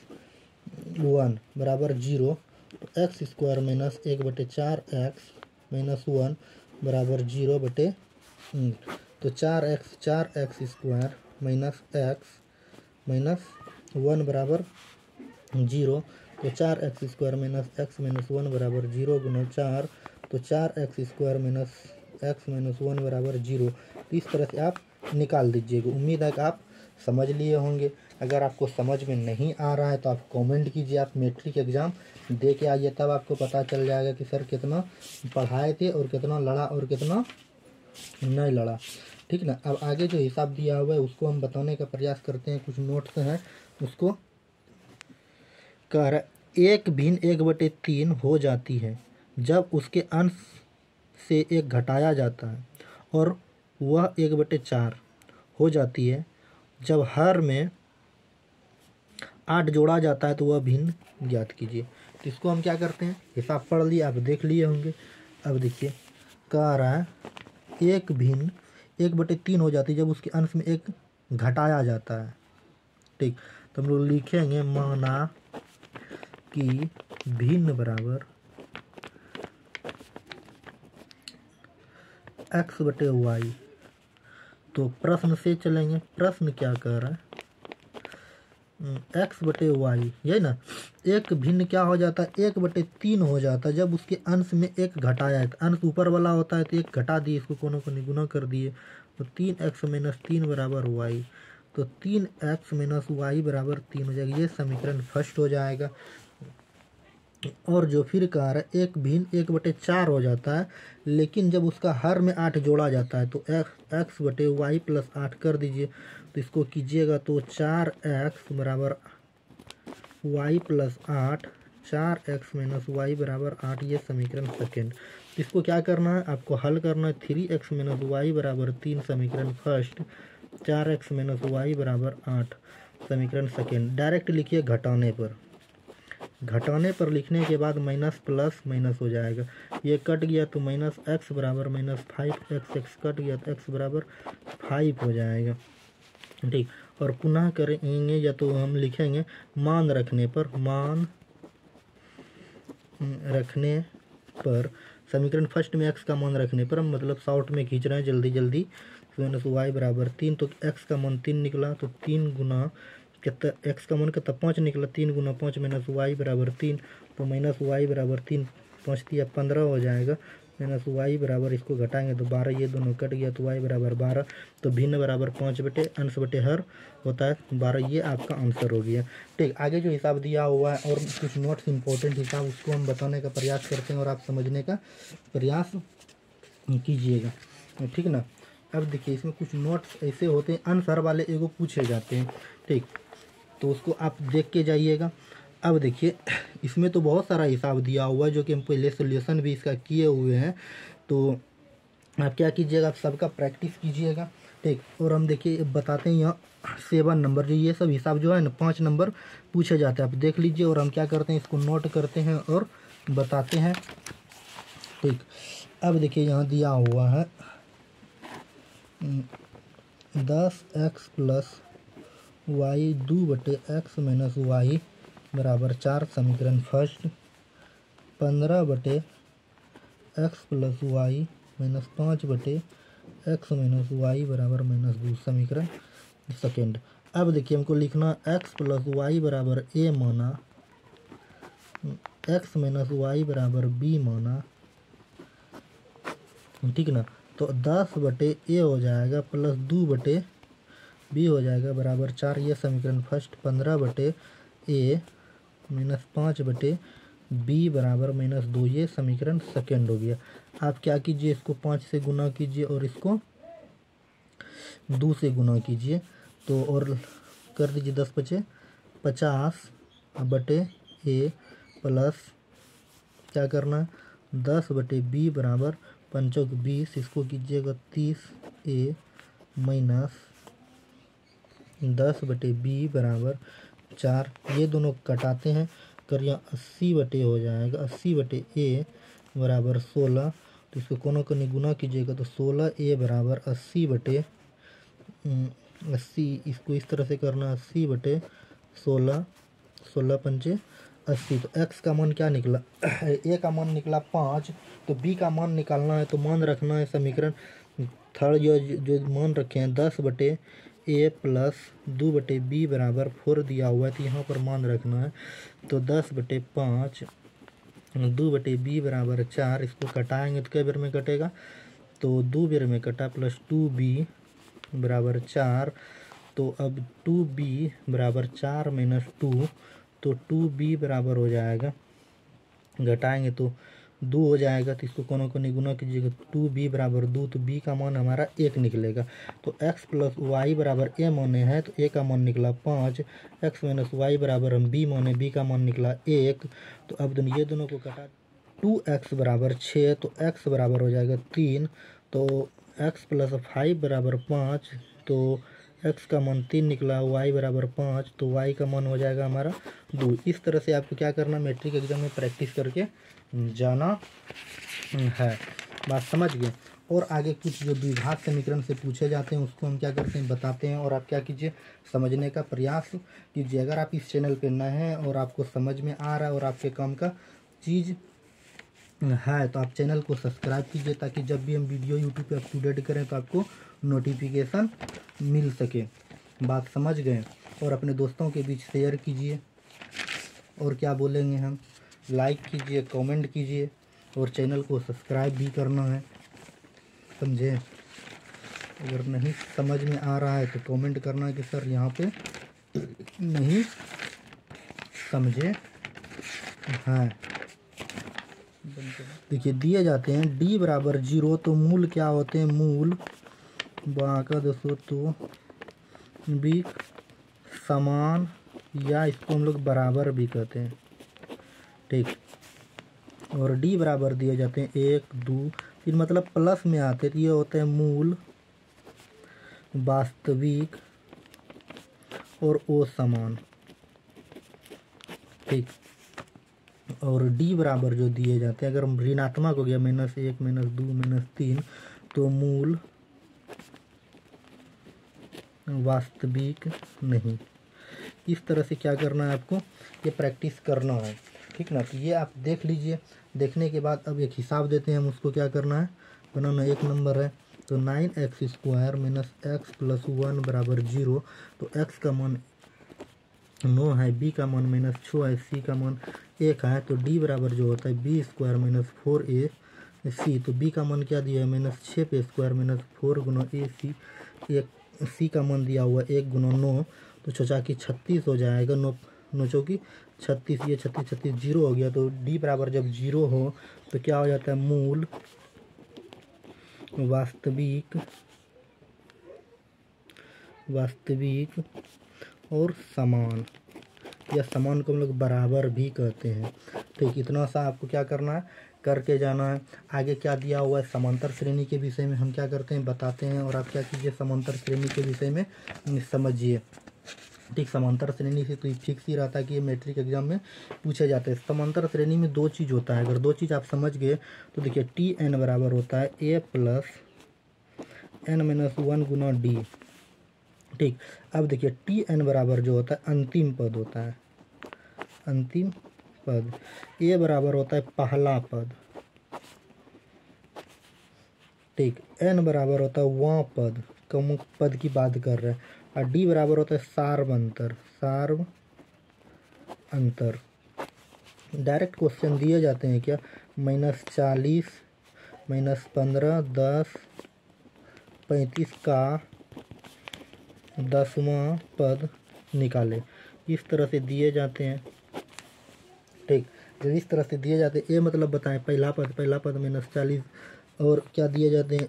S1: 1 बराबर 0। तो x square minus 1/4 x minus 1 बराबर 0 बटे, तो 4x square minus x minus 1 बराबर 0। तो 4x square minus x minus 1 बराबर 0 गुना 4, तो 4x square minus x minus 1 बराबर 0। तो इस तरह से आप निकाल दीजिएगा। उम्मीद है कि आप समझ लिए होंगे। अगर आपको समझ में नहीं आ रहा है तो आप कमेंट कीजिए, आप मैट्रिक एग्ज़ाम दे के आइए, तब आपको पता चल जाएगा कि सर कितना पढ़ाए थे और कितना लड़ा और कितना नहीं लड़ा, ठीक ना। अब आगे जो हिसाब दिया हुआ है उसको हम बताने का प्रयास करते हैं। कुछ नोट्स हैं, उसको कह रहा है 1 भिन्न 1/3 हो जाती है जब उसके अंश से 1 घटाया जाता है, और वह 1/4 हो जाती है जब हर में 8 जोड़ा जाता है, तो वह भिन्न ज्ञात कीजिए। तो इसको हम क्या करते हैं, हिसाब पढ़ लिए, आप देख लिए होंगे। अब देखिए कह रहा है 1 भिन्न 1/3 हो जाती है जब उसके अंश में 1 घटाया जाता है, ठीक। तो हम लोग लिखेंगे माना कि भिन्न बराबर x/y। तो प्रश्न से चलेंगे, प्रश्न क्या कह रहा है, x/y, यही ना। 1 भिन्न क्या हो जाता है, 1/3 हो जाता है जब उसके अंश में 1 घटाया है। तो अंश ऊपर वाला होता है तो 1 घटा दिए, इसको कोनों को निगुना कर दिए, तो 3x - 3 बराबर y। तो 3x - y बराबर 3 हो जाएगा, ये समीकरण फर्स्ट हो जाएगा। और जो फिर कह रहा है 1 भिन्न 1/4 हो जाता है, लेकिन जब उसका हर में 8 जोड़ा जाता है, तो x/y प्लस 8 कर दीजिए। तो इसको कीजिएगा तो 4x बराबर y प्लस 8, 4x - y बराबर 8, ये समीकरण सेकेंड। इसको क्या करना है, आपको हल करना है। 3x - y बराबर 3 समीकरण फर्स्ट, 4x - y बराबर 8 समीकरण सेकेंड। डायरेक्ट लिखिए घटाने पर, घटाने पर लिखने के बाद माइनस प्लस माइनस हो जाएगा, ये कट गया तो माइनस एक्स बराबर माइनस 5x, एक्स कट गया तो एक्स बराबर 5 हो जाएगा। ठीक, और पुनः करेंगे या तो हम लिखेंगे मान रखने पर समीकरण फर्स्ट में x का मान रखने पर, हम मतलब शॉर्ट में खींच रहे हैं जल्दी जल्दी, माइनस वाई बराबर 3, तो x का मान 3 निकला, तो 3 गुना कितना, x का मान कितना 5 निकला, 3 गुना 5 माइनस वाई बराबर 3, तो माइनस वाई बराबर 3, 5 दिया 15 हो जाएगा, माइनस वाई बराबर इसको घटाएंगे तो 12, ये दोनों कट गया तो वाई बराबर 12, तो भिन्न बराबर 5 बटे अंश बटे हर होता है 12, ये आपका आंसर हो गया। ठीक, आगे जो हिसाब दिया हुआ है और कुछ नोट्स इंपॉर्टेंट हिसाब उसको हम बताने का प्रयास करते हैं और आप समझने का प्रयास कीजिएगा। ठीक ना। अब देखिए इसमें कुछ नोट्स ऐसे होते हैं आंसर वाले एगो पूछे जाते हैं। ठीक, तो उसको आप देख के जाइएगा। अब देखिए इसमें तो बहुत सारा हिसाब दिया हुआ है जो कि हम पहले सोल्यूशन भी इसका किए हुए हैं, तो आप क्या कीजिएगा, आप सबका प्रैक्टिस कीजिएगा। ठीक, और हम देखिए बताते हैं यहाँ 7 नंबर जो ये सब हिसाब जो है ना 5 नंबर पूछे जाते हैं, आप देख लीजिए। और हम क्या करते हैं, इसको नोट करते हैं और बताते हैं। ठीक, अब देखिए यहाँ दिया हुआ है 10x प्लस वाई 2 बटे एक्स माइनस वाई बराबर 4, समीकरण फर्स्ट। 15 बटे एक्स प्लस वाई माइनस 5 बटे एक्स माइनस वाई बराबर माइनस 2, समीकरण सेकेंड। अब देखिए हमको लिखना एक्स प्लस वाई बराबर ए माना, एक्स माइनस वाई बराबर बी माना। ठीक ना, तो 10 बटे ए हो जाएगा प्लस 2 बटे बी हो जाएगा बराबर 4, ये समीकरण फर्स्ट। 15 बटे ए माइनस 5 बटे बी बराबर माइनस 2, ये समीकरण सेकेंड हो गया। आप क्या कीजिए, इसको 5 से गुना कीजिए और इसको 2 से गुना कीजिए, तो और कर दीजिए 10 बचे 50 बटे ए प्लस क्या करना है 10 बटे बी बराबर 5 20, इसको कीजिएगा 30 ए माइनस 10 बटे बी बराबर 4, ये दोनों कटाते हैं कर यहाँ 80 बटे हो जाएगा, 80 बटे ए बराबर 16, तो इसको कोनों को गुना कीजिएगा तो 16 ए बराबर 80 बटे 80, इसको इस तरह से करना 80 बटे 16, 16 पंचे 80, तो x का मान क्या निकला a का मान निकला 5, तो b का मान निकालना है, तो मान रखना है समीकरण थर्ड जो मान रखे हैं 10 बटे a प्लस 2 बटे बी बराबर 4 दिया हुआ है, तो यहाँ पर मान रखना है, तो 10 बटे 5 2 बटे बी बराबर 4, इसको कटाएंगे तो कै बेर में कटेगा, तो 2 बेर में कटा, प्लस 2b बराबर 4, तो अब 2b बराबर 4 माइनस 2, तो 2b बराबर हो जाएगा, घटाएंगे तो 2 हो जाएगा, तो इसको कोनों को निगुना कीजिएगा, 2b बराबर 2, तो b का मान हमारा 1 निकलेगा। तो x प्लस वाई बराबर a माने हैं, तो a का मान निकला 5, x माइनस वाई बराबर हम b माने, b का मान निकला 1, तो अब ये दोनों को कटा 2x बराबर 6, तो x बराबर हो जाएगा 3, तो x प्लस 5 बराबर 5, तो x का मान 3 निकला, y बराबर 5, तो y का मान हो जाएगा हमारा 2। इस तरह से आपको क्या करना, मैट्रिक एग्जाम में प्रैक्टिस करके जाना है। बात समझ गए। और आगे कुछ जो द्विघात समीकरण से पूछे जाते हैं उसको हम क्या करते हैं बताते हैं, और आप क्या कीजिए समझने का प्रयास कीजिए। अगर आप इस चैनल पे नए हैं और आपको समझ में आ रहा है और आपके काम का चीज़ है तो आप चैनल को सब्सक्राइब कीजिए, ताकि जब भी हम वीडियो यूट्यूब पे अप टू डेट करें तो आपको नोटिफिकेशन मिल सके। बात समझ गए। और अपने दोस्तों के बीच शेयर कीजिए, और क्या बोलेंगे हम, लाइक कीजिए, कमेंट कीजिए, और चैनल को सब्सक्राइब भी करना है, समझे। अगर नहीं समझ में आ रहा है तो कमेंट करना है कि सर यहाँ पे नहीं समझे हैं। देखिए दिए जाते हैं d बराबर 0, तो मूल क्या होते हैं, मूल बाका दोस्तों तो भी समान, या इसको हम लोग बराबर भी कहते हैं। ठीक, और d बराबर दिए जाते हैं 1 2, फिर मतलब प्लस में आते हैं, तो ये होते हैं मूल, वास्तविक और ओ समान। ठीक, और डी बराबर जो दिए जाते हैं, अगर ऋणात्मक हो गया -1 -2 -3 तो मूल वास्तविक नहीं। इस तरह से क्या करना है आपको, ये प्रैक्टिस करना है, ठीक ना। तो ये आप देख लीजिए। देखने के बाद अब एक हिसाब देते हैं हम, उसको क्या करना है बनाना। 1 नंबर है तो 9x² - x + 1 = 0। तो x का मान 9 है, b का मान -6 है, c का मान 1 है। तो d बराबर जो होता है b² - 4ac। तो b का मान क्या दिया है -6 पे स्क्वायर -4 गुना ac। एक c का मान दिया हुआ 1 गुना 9, तो 36 हो जाएगा। 9 चौकी 36, ये 36 0 हो गया। तो d बराबर जब 0 हो तो क्या हो जाता है, मूल वास्तविक और समान, या समान को हम लोग बराबर भी कहते हैं। ठीक, इतना सा आपको क्या करना है, करके जाना है। आगे क्या दिया हुआ है, समांतर श्रेणी के विषय में हम क्या करते हैं बताते हैं, और आप क्या कीजिए समांतर श्रेणी के विषय में समझिए। ठीक, समांतर श्रेणी से तो ये फिक्स ही रहता है कि ये मैट्रिक एग्जाम में पूछे जाते हैं। समांतर श्रेणी में 2 चीज़ होता है, अगर 2 चीज़ आप समझ गए तो देखिए Tn बराबर होता है a + n-1 गुना d। ठीक, अब देखिए Tn बराबर जो होता है अंतिम पद होता है, अंतिम पद। a बराबर होता है पहला पद। ठीक, n बराबर होता है वह पद, कमुक पद की बात कर रहे हैं। और d बराबर होता है सार्व अंतर। डायरेक्ट क्वेश्चन दिए जाते हैं क्या, -40 -15 10 35 का 10वां पद निकाले, इस तरह से दिए जाते हैं। ठीक, जब इस तरह से दिए जाते हैं, ए मतलब बताएं पहला पद -40, और क्या दिए जाते हैं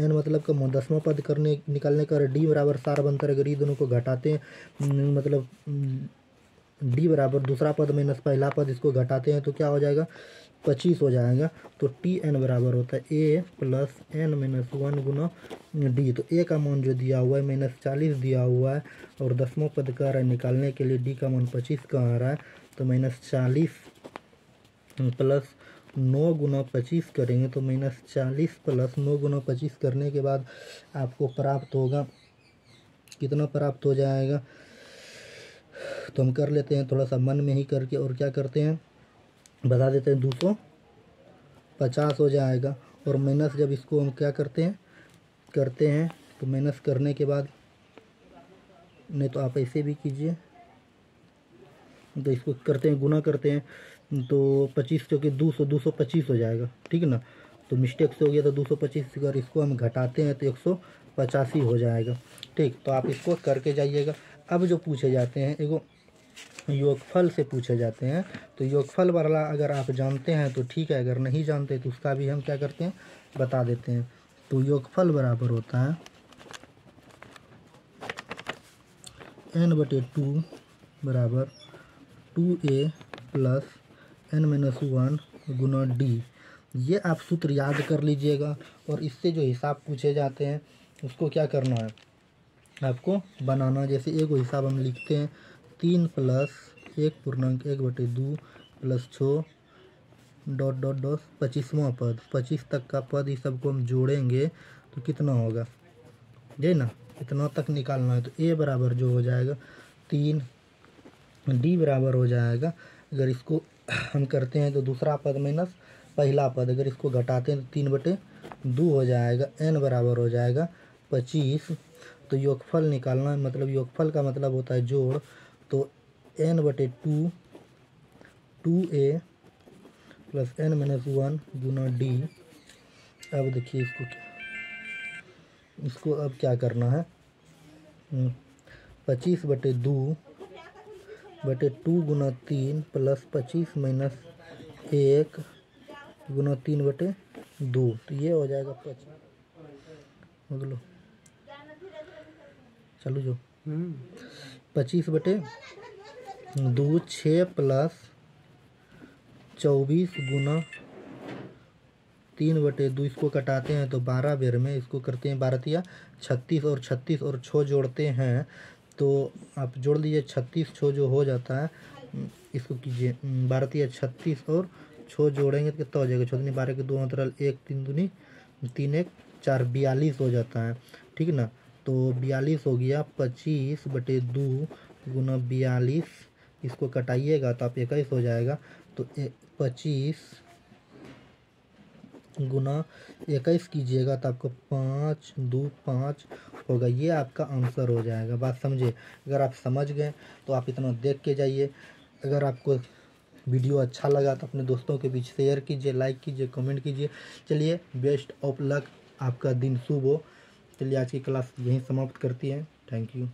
S1: n मतलब का 10वां पद करने निकालने का। डी बराबर सार्वंतर, अगर ये दोनों को घटाते हैं मतलब डी बराबर दूसरा पद माइनस पहला पद, इसको घटाते हैं तो क्या हो जाएगा 25 हो जाएगा। तो Tn बराबर होता है a + n-1 गुना d। तो a का मान जो दिया हुआ है -40 दिया हुआ है, और 10वां पद का रहा है निकालने के लिए, d का मान 25 का आ रहा है। तो -40 + 9 गुना 25 करेंगे तो -40 + 9 गुना 25 करने के बाद आपको प्राप्त होगा, कितना प्राप्त हो जाएगा, तो हम कर लेते हैं थोड़ा सा मन में ही करके, और क्या करते हैं बता देते हैं 250 हो जाएगा। और माइनस जब इसको हम क्या करते हैं तो माइनस करने के बाद, नहीं तो आप ऐसे भी कीजिए, तो इसको करते हैं गुना करते हैं तो 25 चौके 225 हो जाएगा, ठीक है ना। तो मिस्टेक से हो गया तो 225, अगर इसको हम घटाते हैं तो 185 हो जाएगा। ठीक, तो आप इसको करके जाइएगा। अब जो पूछे जाते हैं एगो योगफल से पूछे जाते हैं, तो योगफल वाला अगर आप जानते हैं तो ठीक है, अगर नहीं जानते तो उसका भी हम क्या करते हैं बता देते हैं। तो योगफल बराबर होता है n/2 बराबर 2a + n-1 गुना d। ये आप सूत्र याद कर लीजिएगा, और इससे जो हिसाब पूछे जाते हैं उसको क्या करना है आपको बनाना। जैसे एक हिसाब हम लिखते हैं 3 + 1/1/2 + 6 ... 25वां पद, 25 तक का पद, इस सबको हम जोड़ेंगे तो कितना होगा, ये ना इतना तक निकालना है। तो a बराबर जो हो जाएगा 3, d बराबर हो जाएगा, अगर इसको हम करते हैं तो दूसरा पद माइनस पहला पद, अगर इसको घटाते हैं तो 3/2 हो जाएगा। n बराबर हो जाएगा 25। तो योगफल निकालना है, मतलब योगफल का मतलब होता है जोड़। तो n/2 2a + n-1 गुना d। अब देखिए इसको अब क्या करना है, 25/2 गुना 3 + 25 - 1 गुना 3/2, तो ये हो जाएगा 25। मतलब चलो जो 25/2 6 + 24 गुना 3/2, इसको कटाते हैं तो 12 बेर में, इसको करते हैं 12 × 36, और 36 और 6 जोड़ते हैं तो आप जोड़ लीजिए 36 6 जो हो जाता है इसको कीजिए 12×36 और 6 जोड़ेंगे तो कितना हो जाएगा? 6 12 के 2 अंतराल 1 3 दूनी 3 1 4 42 हो जाता है, ठीक ना। तो 42 हो गया 25/2 गुना 42, इसको कटाइएगा तो आप 21 हो जाएगा। तो 25 गुना 21 कीजिएगा तो आपको 5 2 5 होगा। ये आपका आंसर हो जाएगा। बात समझे? अगर आप समझ गए तो आप इतना देख के जाइए। अगर आपको वीडियो अच्छा लगा तो अपने दोस्तों के बीच शेयर कीजिए, लाइक कीजिए, कमेंट कीजिए। चलिए, बेस्ट ऑफ लक, आपका दिन शुभ हो। चलिए, आज की क्लास यहीं समाप्त करती है। Thank you.